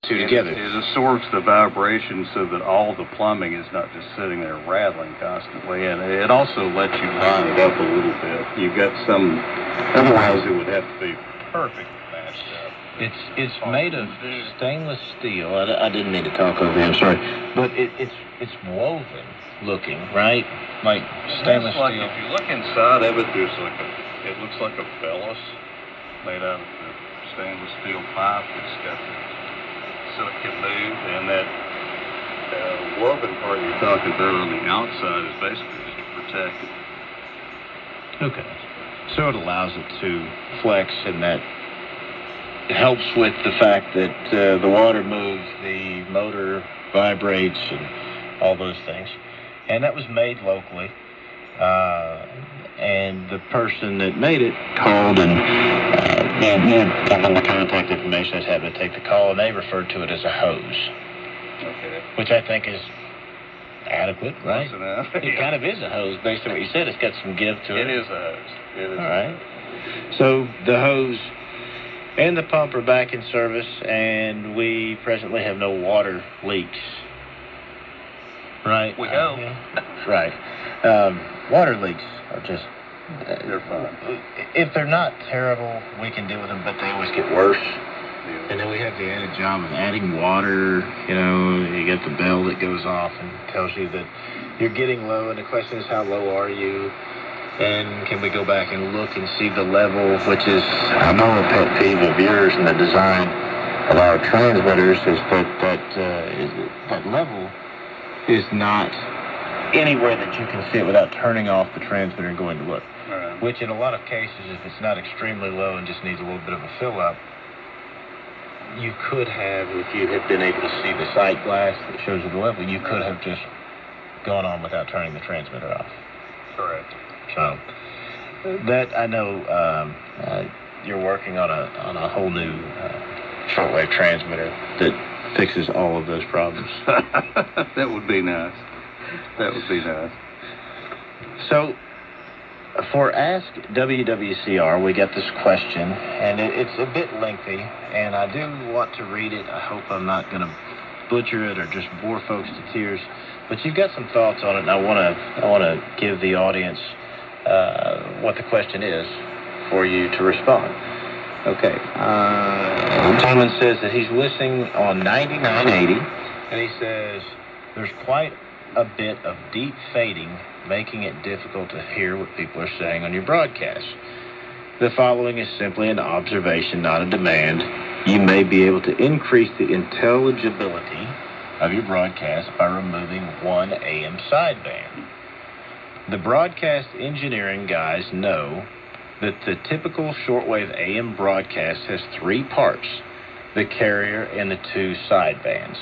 two together. It absorbs the vibration so that all the plumbing is not just sitting there rattling constantly, and it also lets you line it up a little bit. You've got some, otherwise it would have to be perfect matched up. It's made of stainless steel. I didn't mean to talk over you, I'm sorry. But it's woven looking, right? Like stainless like steel. If you look inside of it, there's it looks like a bellows made out of the stainless steel pipe. It's got so it can move, and that woven part you're talking about on the outside is basically just to protect it. Okay. So it allows it to flex, and that helps with the fact that the water moves, the motor vibrates, and all those things. And that was made locally. And the person that made it called and given the contact information. I was having to take the call, and they referred to it as a hose. Okay. Which I think is adequate, right? Close enough. It kind of is a hose based on what you said. It's got some give to it. It is a hose. It is. All right. So the hose and the pump are back in service, and we presently have no water leaks. Right? We hope. Right. Water leaks are just... they're fine. If they're not terrible, we can deal with them, but they always get worse. Yeah. And then we have the added job of adding water. You know, you get the bell that goes off and tells you that you're getting low, and the question is, how low are you? And can we go back and look and see the level, which is, I know, a pet peeve of yours in the design of our transmitters, is that level is not anywhere that you can see it without turning off the transmitter and going to look. Right. Which in a lot of cases, if it's not extremely low and just needs a little bit of a fill-up, you could have, if you had been able to see the sight glass that shows you the level, you could have just gone on without turning the transmitter off. Correct. So that, I know you're working on a whole new shortwave transmitter that fixes all of those problems. That would be nice. That would be nice. So for Ask WWCR, we get this question, and it's a bit lengthy, and I do want to read it. I hope I'm not going to butcher it or just bore folks to tears. But you've got some thoughts on it, and I want to give the audience what the question is for you to respond. Okay. The gentleman says that he's listening on 9980, and he says there's quite a bit of deep fading, making it difficult to hear what people are saying on your broadcast. The following is simply an observation, not a demand. You may be able to increase the intelligibility of your broadcast by removing one AM sideband. The broadcast engineering guys know that the typical shortwave AM broadcast has three parts: the carrier and the two sidebands.